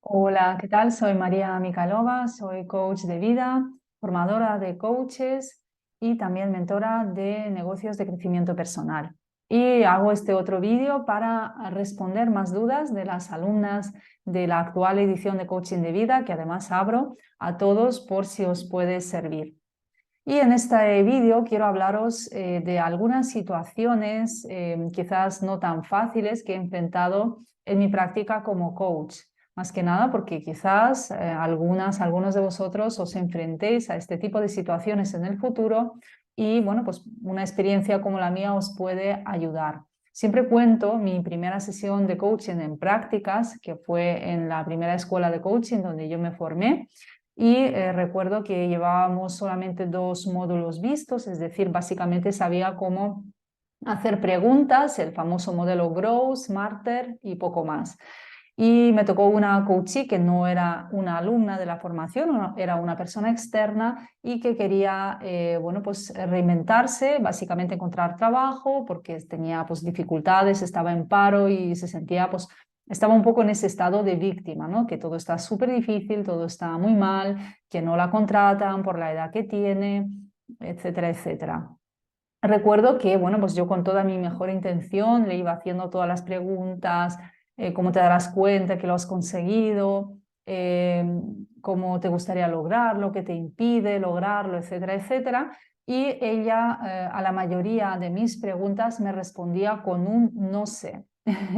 Hola, ¿qué tal? Soy María Mikalova, soy coach de vida, formadora de coaches y también mentora de negocios de crecimiento personal. Y hago este otro vídeo para responder más dudas de las alumnas de la actual edición de Coaching de Vida, que además abro a todos por si os puede servir. Y en este vídeo quiero hablaros de algunas situaciones quizás no tan fáciles que he enfrentado en mi práctica como coach. Más que nada porque quizás algunos de vosotros os enfrentéis a este tipo de situaciones en el futuro y bueno, pues una experiencia como la mía os puede ayudar. Siempre cuento mi primera sesión de coaching en prácticas, que fue en la primera escuela de coaching donde yo me formé. Y recuerdo que llevábamos solamente 2 módulos vistos, es decir, básicamente sabía cómo hacer preguntas, el famoso modelo Grow, Smarter y poco más. Y me tocó una coachee que no era una alumna de la formación, era una persona externa y que quería bueno, pues reinventarse, básicamente encontrar trabajo porque tenía pues, dificultades, estaba en paro y se sentía pues, estaba un poco en ese estado de víctima, ¿no? Que todo está súper difícil, todo está muy mal, que no la contratan por la edad que tiene, etcétera, etcétera. Recuerdo que, bueno, pues yo con toda mi mejor intención le iba haciendo todas las preguntas, cómo te darás cuenta que lo has conseguido, eh, cómo te gustaría lograrlo, qué te impide lograrlo, etcétera, etcétera. Y ella, a la mayoría de mis preguntas me respondía con un no sé.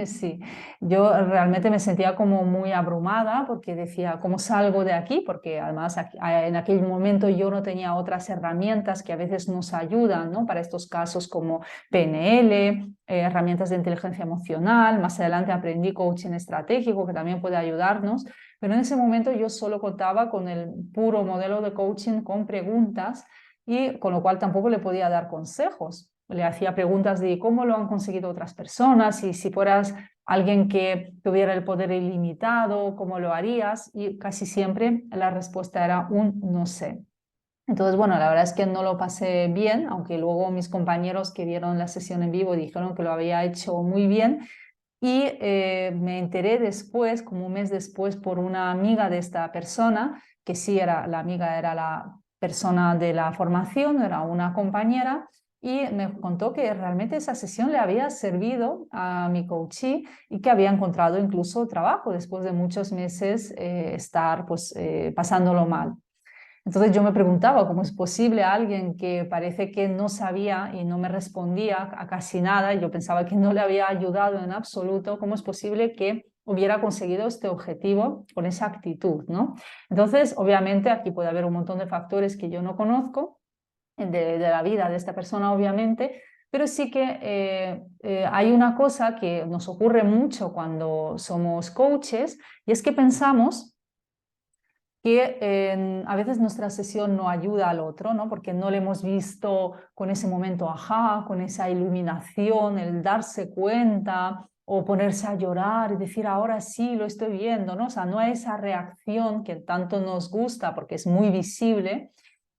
Sí, yo realmente me sentía como muy abrumada porque decía, ¿cómo salgo de aquí? Porque además en aquel momento yo no tenía otras herramientas que a veces nos ayudan, ¿no? Para estos casos como PNL, herramientas de inteligencia emocional. Más adelante aprendí coaching estratégico que también puede ayudarnos. Pero en ese momento yo solo contaba con el puro modelo de coaching con preguntas y con lo cual tampoco le podía dar consejos. Le hacía preguntas de cómo lo han conseguido otras personas y si fueras alguien que tuviera el poder ilimitado, ¿cómo lo harías? Y casi siempre la respuesta era un no sé. Entonces, bueno, la verdad es que no lo pasé bien, aunque luego mis compañeros que vieron la sesión en vivo dijeron que lo había hecho muy bien. Y me enteré después, como un mes después, por una amiga de esta persona, que sí era la amiga, era la persona de la formación, era una compañera, y me contó que realmente esa sesión le había servido a mi coachee y que había encontrado incluso trabajo después de muchos meses estar pues, pasándolo mal. Entonces yo me preguntaba cómo es posible a alguien que parece que no sabía y no me respondía a casi nada, y yo pensaba que no le había ayudado en absoluto, cómo es posible que hubiera conseguido este objetivo con esa actitud, ¿no? Entonces, obviamente aquí puede haber un montón de factores que yo no conozco de la vida de esta persona, obviamente, pero sí que hay una cosa que nos ocurre mucho cuando somos coaches y es que pensamos que a veces nuestra sesión no ayuda al otro, ¿no? Porque no le hemos visto con ese momento ajá, con esa iluminación, el darse cuenta o ponerse a llorar y decir ahora sí lo estoy viendo, ¿no? O sea, no hay esa reacción que tanto nos gusta porque es muy visible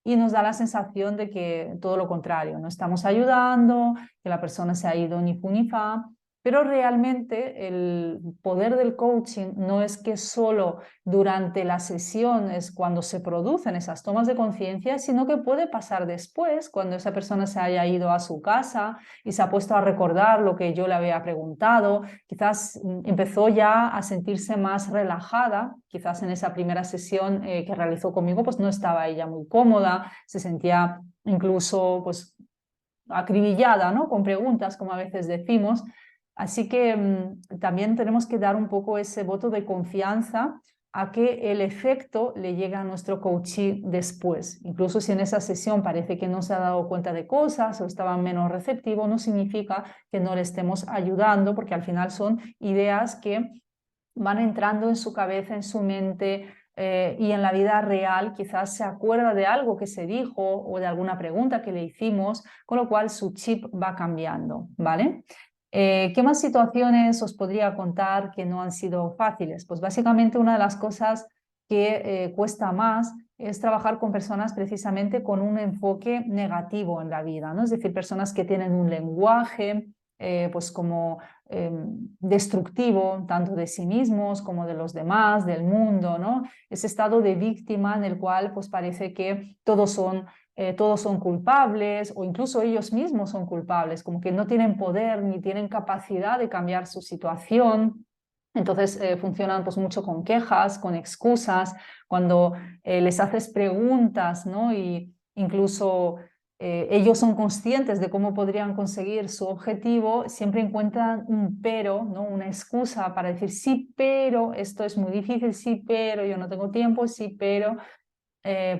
y nos da la sensación de que todo lo contrario, no estamos ayudando, que la persona se ha ido ni fu ni fa. Pero realmente el poder del coaching no es que solo durante la sesión es cuando se producen esas tomas de conciencia, sino que puede pasar después, cuando esa persona se haya ido a su casa y se ha puesto a recordar lo que yo le había preguntado, quizás empezó ya a sentirse más relajada, quizás en esa primera sesión que realizó conmigo, pues no estaba ella muy cómoda, se sentía incluso pues acribillada, ¿no? Con preguntas, como a veces decimos. Así que también tenemos que dar un poco ese voto de confianza a que el efecto le llegue a nuestro coachee después. Incluso si en esa sesión parece que no se ha dado cuenta de cosas o estaba menos receptivo, no significa que no le estemos ayudando, porque al final son ideas que van entrando en su cabeza, en su mente, y en la vida real quizás se acuerda de algo que se dijo o de alguna pregunta que le hicimos, con lo cual su chip va cambiando, ¿vale? ¿Qué más situaciones os podría contar que no han sido fáciles? Pues básicamente una de las cosas que cuesta más es trabajar con personas precisamente con un enfoque negativo en la vida, ¿no? Es decir, personas que tienen un lenguaje pues como destructivo, tanto de sí mismos como de los demás, del mundo, ¿no? Ese estado de víctima en el cual pues parece que todos son culpables o incluso ellos mismos son culpables, como que no tienen poder ni tienen capacidad de cambiar su situación. Entonces funcionan pues mucho con quejas, con excusas, cuando les haces preguntas, ¿no? Y incluso ellos son conscientes de cómo podrían conseguir su objetivo, siempre encuentran un pero, ¿no? Una excusa para decir sí, pero esto es muy difícil, sí, pero yo no tengo tiempo, sí, pero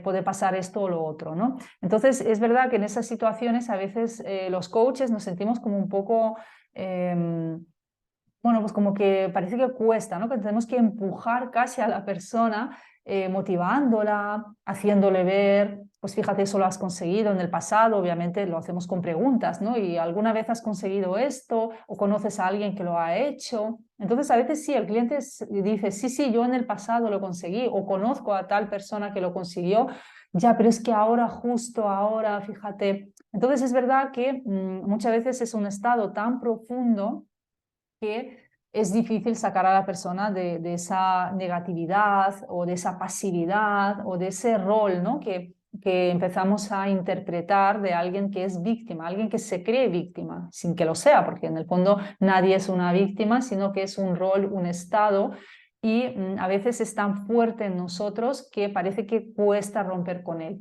puede pasar esto o lo otro, ¿no? Entonces, es verdad que en esas situaciones a veces los coaches nos sentimos como un poco, bueno, pues como que parece que cuesta, ¿no? Que tenemos que empujar casi a la persona, motivándola, haciéndole ver, pues fíjate, eso lo has conseguido en el pasado, obviamente lo hacemos con preguntas, ¿no? ¿Y alguna vez has conseguido esto? ¿O conoces a alguien que lo ha hecho? Entonces, a veces sí, el cliente dice, sí, sí, yo en el pasado lo conseguí, o conozco a tal persona que lo consiguió, ya, pero es que ahora, justo ahora, fíjate. Entonces, es verdad que muchas veces es un estado tan profundo que es difícil sacar a la persona de esa negatividad o de esa pasividad o de ese rol, ¿no? que empezamos a interpretar de alguien que es víctima, alguien que se cree víctima, sin que lo sea, porque en el fondo nadie es una víctima, sino que es un rol, un estado, y a veces es tan fuerte en nosotros que parece que cuesta romper con él.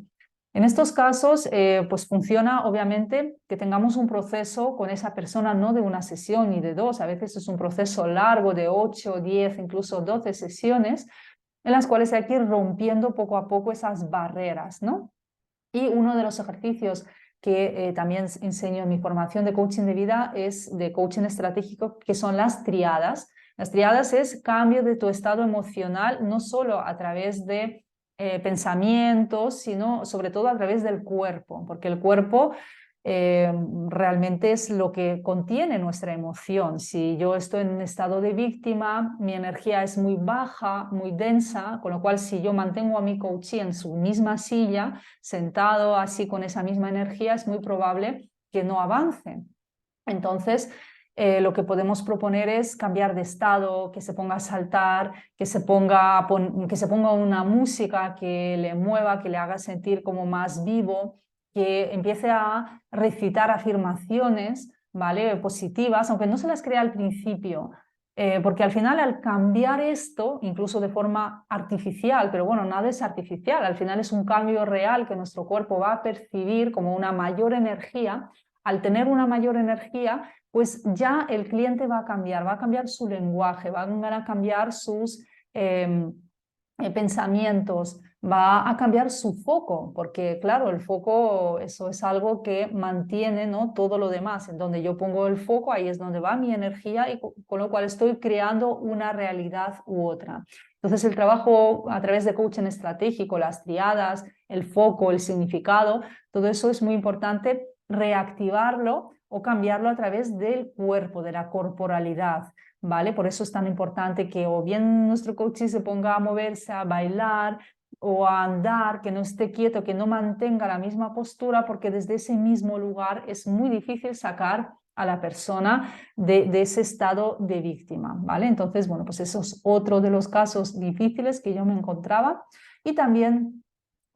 En estos casos, pues funciona obviamente que tengamos un proceso con esa persona, no de una sesión ni de dos, a veces es un proceso largo de 8, 10, incluso 12 sesiones, en las cuales hay que ir rompiendo poco a poco esas barreras, ¿no? Y uno de los ejercicios que también enseño en mi formación de coaching de vida es de coaching estratégico, que son las triadas. Las triadas es cambio de tu estado emocional, no solo a través de pensamientos, sino sobre todo a través del cuerpo, porque el cuerpo realmente es lo que contiene nuestra emoción. Si yo estoy en un estado de víctima, mi energía es muy baja, muy densa, con lo cual si yo mantengo a mi coachee en su misma silla, sentado así con esa misma energía, es muy probable que no avance. Entonces, lo que podemos proponer es cambiar de estado, que se ponga a saltar, que se ponga una música que le mueva, que le haga sentir como más vivo, que empiece a recitar afirmaciones, ¿vale? Positivas, aunque no se las crea al principio, porque al final al cambiar esto, incluso de forma artificial, pero bueno, nada es artificial, al final es un cambio real que nuestro cuerpo va a percibir como una mayor energía. Al tener una mayor energía, pues ya el cliente va a cambiar su lenguaje, va a cambiar sus pensamientos, va a cambiar su foco, porque claro, el foco, eso es algo que mantiene, ¿no? Todo lo demás. En donde yo pongo el foco, ahí es donde va mi energía y con lo cual estoy creando una realidad u otra. Entonces el trabajo a través de coaching estratégico, las triadas, el foco, el significado, todo eso es muy importante reactivarlo o cambiarlo a través del cuerpo, de la corporalidad, ¿vale? Por eso es tan importante que o bien nuestro coach se ponga a moverse, a bailar o a andar, que no esté quieto, que no mantenga la misma postura, porque desde ese mismo lugar es muy difícil sacar a la persona de ese estado de víctima, ¿vale? Entonces, bueno, pues eso es otro de los casos difíciles que yo me encontraba. Y también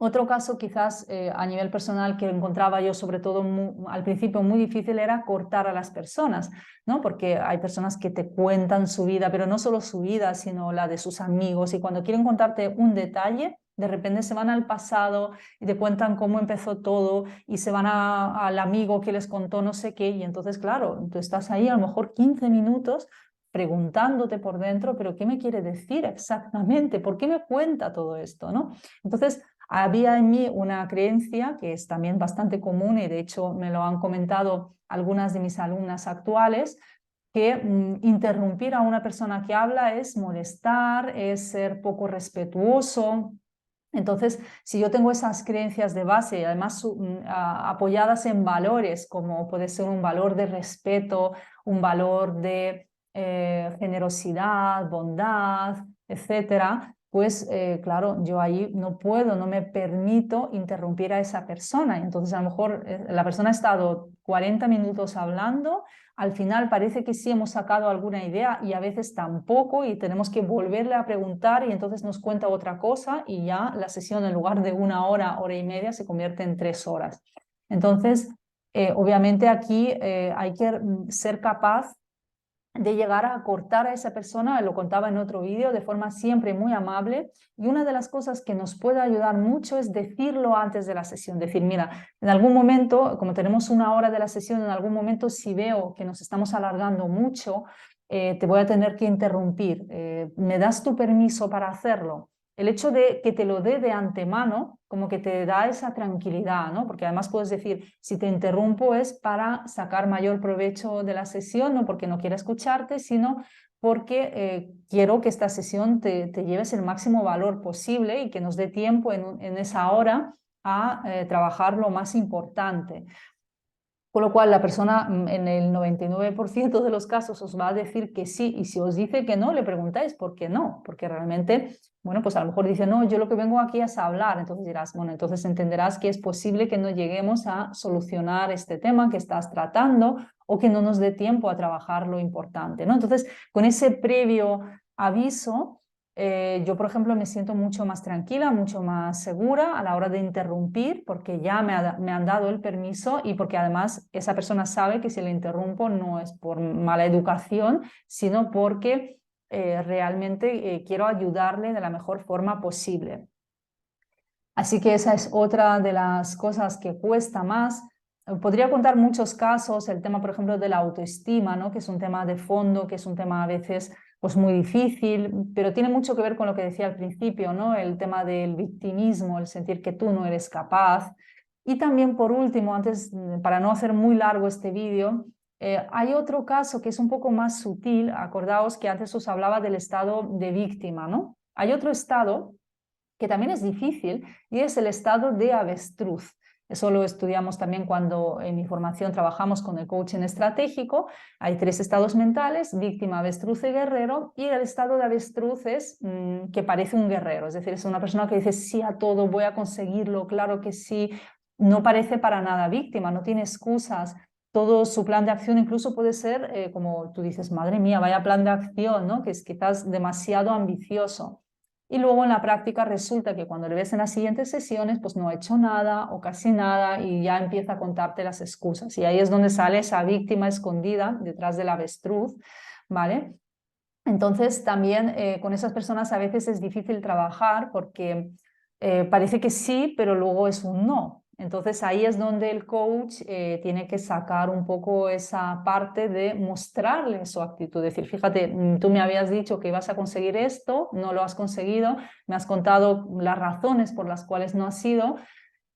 otro caso quizás a nivel personal que encontraba yo sobre todo al principio muy difícil era cortar a las personas, ¿no? Porque hay personas que te cuentan su vida, pero no solo su vida, sino la de sus amigos, y cuando quieren contarte un detalle, de repente se van al pasado y te cuentan cómo empezó todo y se van al amigo que les contó no sé qué, y entonces claro, tú estás ahí a lo mejor 15 minutos preguntándote por dentro, pero ¿qué me quiere decir exactamente? ¿Por qué me cuenta todo esto, no? Entonces, había en mí una creencia que es también bastante común y de hecho me lo han comentado algunas de mis alumnas actuales, que interrumpir a una persona que habla es molestar, es ser poco respetuoso. Entonces, si yo tengo esas creencias de base y además apoyadas en valores, como puede ser un valor de respeto, un valor de generosidad, bondad, etcétera, pues claro, yo ahí no puedo, no me permito interrumpir a esa persona. Entonces, a lo mejor la persona ha estado 40 minutos hablando, al final parece que sí hemos sacado alguna idea y a veces tampoco, y tenemos que volverle a preguntar y entonces nos cuenta otra cosa y ya la sesión en lugar de 1 hora, hora y media, se convierte en 3 horas. Entonces, obviamente aquí hay que ser capaz de llegar a cortar a esa persona, lo contaba en otro vídeo, de forma siempre muy amable. Y una de las cosas que nos puede ayudar mucho es decirlo antes de la sesión, decir, mira, en algún momento, como tenemos 1 hora de la sesión, en algún momento si veo que nos estamos alargando mucho, te voy a tener que interrumpir. ¿Me das tu permiso para hacerlo? El hecho de que te lo dé de antemano, como que te da esa tranquilidad, ¿no? Porque además puedes decir, si te interrumpo es para sacar mayor provecho de la sesión, no porque no quiera escucharte, sino porque quiero que esta sesión te lleves el máximo valor posible y que nos dé tiempo en esa hora a trabajar lo más importante. Con lo cual, la persona en el 99% de los casos os va a decir que sí, y si os dice que no, le preguntáis por qué no, porque realmente, bueno, pues a lo mejor dice, no, yo lo que vengo aquí es a hablar, entonces dirás, bueno, entonces entenderás que es posible que no lleguemos a solucionar este tema que estás tratando o que no nos dé tiempo a trabajar lo importante, ¿no? Entonces, con ese previo aviso, yo, por ejemplo, me siento mucho más tranquila, mucho más segura a la hora de interrumpir porque ya me han dado el permiso y porque además esa persona sabe que si le interrumpo no es por mala educación, sino porque realmente quiero ayudarle de la mejor forma posible. Así que esa es otra de las cosas que cuesta más. Podría contar muchos casos, el tema, por ejemplo, de la autoestima, ¿no? Que es un tema de fondo, que es un tema a veces pues, muy difícil, pero tiene mucho que ver con lo que decía al principio, ¿no? El tema del victimismo, el sentir que tú no eres capaz. Y también, por último, antes, para no hacer muy largo este vídeo, hay otro caso que es un poco más sutil. Acordaos que antes os hablaba del estado de víctima, ¿no? Hay otro estado que también es difícil, y es el estado de avestruz. Eso lo estudiamos también cuando en mi formación trabajamos con el coaching estratégico. Hay 3 estados mentales: víctima, avestruz y guerrero. Y el estado de avestruz es que parece un guerrero, es decir, es una persona que dice sí a todo, voy a conseguirlo, claro que sí. No parece para nada víctima, no tiene excusas. Todo su plan de acción incluso puede ser, como tú dices, madre mía, vaya plan de acción, ¿no? Que es quizás demasiado ambicioso. Y luego en la práctica resulta que cuando le ves en las siguientes sesiones, pues no ha hecho nada o casi nada y ya empieza a contarte las excusas. Y ahí es donde sale esa víctima escondida detrás del avestruz, ¿vale? Entonces también con esas personas a veces es difícil trabajar porque parece que sí, pero luego es un no. Entonces ahí es donde el coach tiene que sacar un poco esa parte de mostrarle su actitud, decir, fíjate, tú me habías dicho que ibas a conseguir esto, no lo has conseguido, me has contado las razones por las cuales no has sido.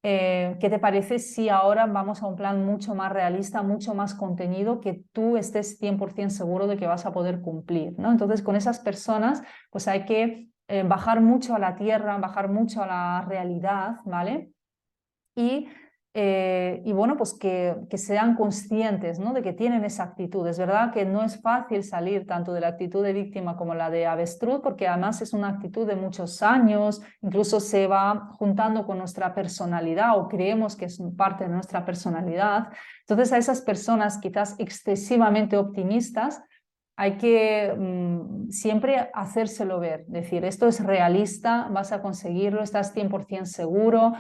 ¿Qué te parece si ahora vamos a un plan mucho más realista, mucho más contenido, que tú estés 100% seguro de que vas a poder cumplir, ¿no? Entonces, con esas personas, pues hay que bajar mucho a la tierra, bajar mucho a la realidad, ¿vale? Y bueno, pues que sean conscientes, ¿no? De que tienen esa actitud. Es verdad que no es fácil salir tanto de la actitud de víctima como la de avestruz, porque además es una actitud de muchos años, incluso se va juntando con nuestra personalidad o creemos que es parte de nuestra personalidad. Entonces a esas personas quizás excesivamente optimistas hay que siempre hacérselo ver, decir, esto es realista, vas a conseguirlo, estás 100% seguro.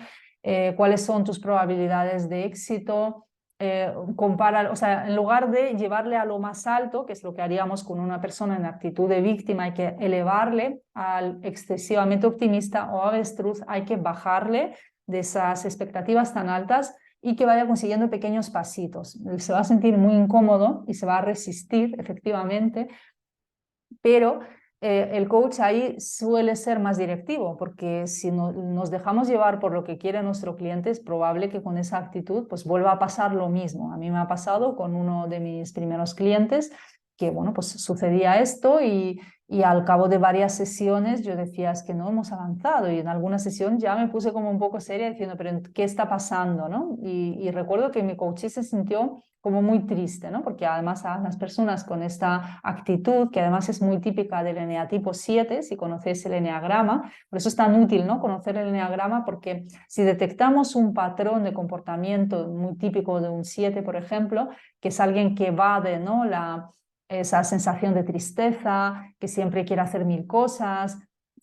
Cuáles son tus probabilidades de éxito, o sea, en lugar de llevarle a lo más alto, que es lo que haríamos con una persona en actitud de víctima, hay que elevarle al excesivamente optimista o avestruz, hay que bajarle de esas expectativas tan altas y que vaya consiguiendo pequeños pasitos. Se va a sentir muy incómodo y se va a resistir, efectivamente, pero el coach ahí suele ser más directivo, porque si nos dejamos llevar por lo que quiere nuestro cliente, es probable que con esa actitud pues vuelva a pasar lo mismo. A mí me ha pasado con uno de mis primeros clientes que, bueno, pues sucedía esto y Y al cabo de varias sesiones yo decía, es que no hemos avanzado. Y en alguna sesión ya me puse como un poco seria diciendo, pero ¿qué está pasando? ¿No? Y recuerdo que mi coach se sintió como muy triste, ¿no? Porque además a las personas con esta actitud, que además es muy típica del eneatipo 7, si conocéis el eneagrama, por eso es tan útil, ¿no? Conocer el eneagrama, porque si detectamos un patrón de comportamiento muy típico de un 7, por ejemplo, que es alguien que evade, ¿no? Esa sensación de tristeza, que siempre quiere hacer mil cosas,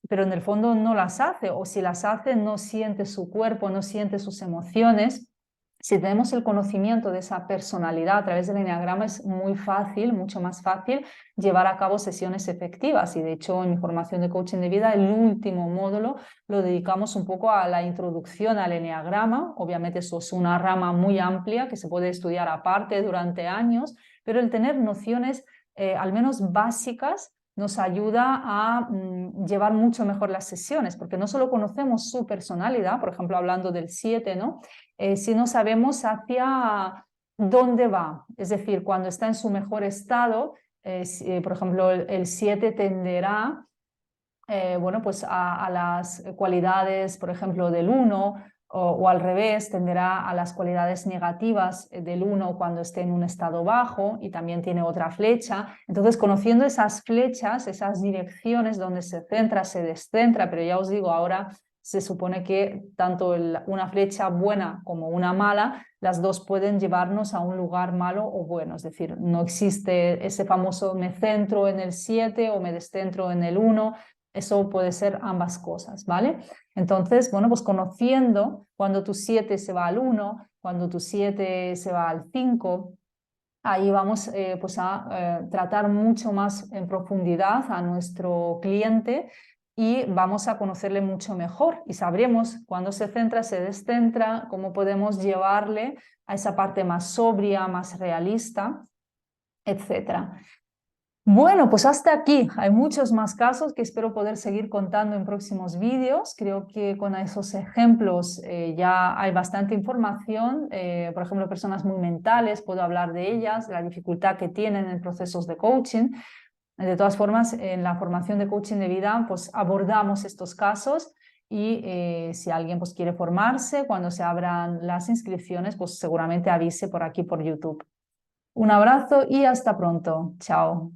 pero en el fondo no las hace, o si las hace no siente su cuerpo, no siente sus emociones. Si tenemos el conocimiento de esa personalidad a través del eneagrama es muy fácil, mucho más fácil llevar a cabo sesiones efectivas. Y de hecho en mi formación de coaching de vida el último módulo lo dedicamos un poco a la introducción al eneagrama. Obviamente eso es una rama muy amplia que se puede estudiar aparte durante años, pero el tener nociones al menos básicas nos ayuda a llevar mucho mejor las sesiones, porque no solo conocemos su personalidad, por ejemplo, hablando del 7, ¿no? Sino sabemos hacia dónde va. Es decir, cuando está en su mejor estado, por ejemplo, el 7 tenderá bueno, pues a las cualidades, por ejemplo, del 1 o al revés, tenderá a las cualidades negativas del 1 cuando esté en un estado bajo y también tiene otra flecha. Entonces, conociendo esas flechas, esas direcciones donde se centra, se descentra, pero ya os digo, ahora se supone que tanto una flecha buena como una mala, las dos pueden llevarnos a un lugar malo o bueno. Es decir, no existe ese famoso me centro en el 7 o me descentro en el 1. Eso puede ser ambas cosas, ¿vale? Entonces, bueno, pues conociendo cuando tu 7 se va al 1, cuando tu 7 se va al 5, ahí vamos pues a tratar mucho más en profundidad a nuestro cliente y vamos a conocerle mucho mejor y sabremos cuándo se centra, se descentra, cómo podemos llevarle a esa parte más sobria, más realista, etcétera. Bueno, pues hasta aquí. Hay muchos más casos que espero poder seguir contando en próximos vídeos. Creo que con esos ejemplos ya hay bastante información. Por ejemplo, personas muy mentales, puedo hablar de ellas, de la dificultad que tienen en procesos de coaching. De todas formas, en la formación de coaching de vida, pues abordamos estos casos y si alguien pues quiere formarse, cuando se abran las inscripciones, pues seguramente avise por aquí por YouTube. Un abrazo y hasta pronto. Chao.